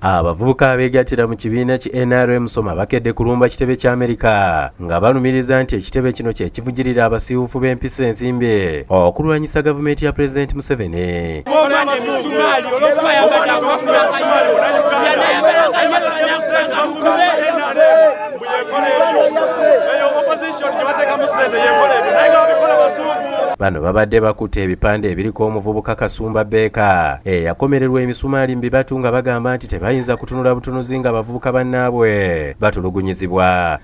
Abavubuka abeegattira mu kibiina ki NRM Soma bakedde kulumba kitebe kya Amerika nga balumiriza nti ekitebe kino kye kivugirira abasiiwuufu b'empisa ensimbe okulwanyisa gavumenti ya Pulezidenti Museveni. Bano babadde bakutte ebipande ebiriko omuvubuka Kasumba Beeka eyakomererwa emisumaali mu bibatu nga bagamba nti tebayinza kutunula butunuzi nga abavubuka bannaabwe batulugunyizibwa.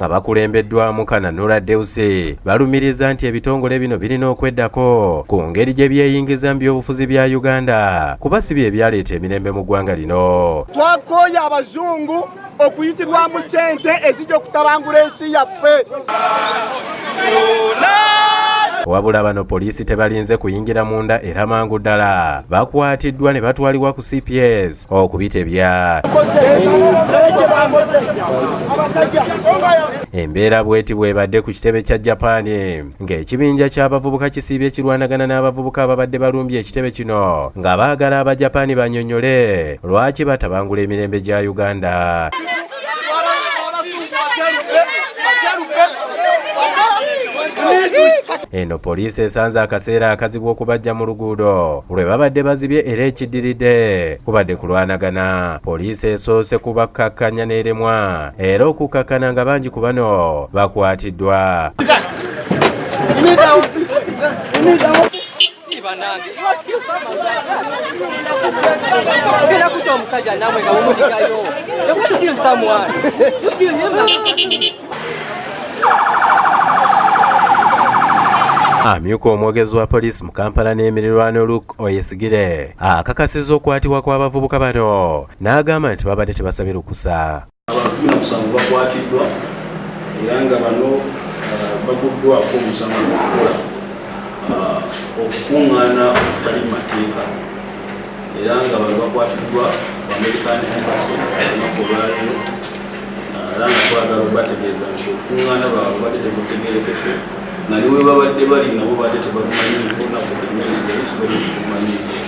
Abakulembeddwamu Kana Nura Deusi balumiriza nti ebitongole bino birina okweddako ku ngeri gye byeyingiza mu byobufuzi bya Uganda kuba si bye byaleeta emirembe mu ggwanga lino. Twakoya abazungu okuyitirwamu ssente ezijja okutabangula ensi yaffe. Wabula bano poliisi tebalinze kuyingira munda era mangu ddala bakwatiddwa ne batwalibwa ku CPS okubitebya. Embeera bweti bwebadde ku kitebe kya Japan ng'ekibinja ky'abavubuka kisiibye kirwanagana n'abavubuka ababadde balumbye ekitebe kino nga baagala Abajapani bannyonnyole lwaki batabangula emirembe gya Uganda. Eno poliisi esanze akaseera akazibu okubajja mu luguudo lwe babadde bazibye era ekiddiridde kubadde kulwanagana. Poliisi esoose kubakkakkanya n'eremwa era okukakkana nga bangi ku bano bakwatiddwa. Amyuka omwogezi wa poliisi mu Kampala n'emiriraano Luke Oyesigire akakasizza okukwatibwa kw'abavubuka bano n'agamba nti babadde tebasabye lukusa. Abantu 7 bakwatiddwa era nga bano baguddwako omusango okukola okukuŋŋaana okutali mu mateeka era nga bano bakwatiddwa ku American Embassy olunaku olwaleero era nga twagala obategeeza nti okukuŋŋaana bwabwe badde tebutegeerekese naliwe babadde bali nabo badde tebakumanyi olunaku olw'emmere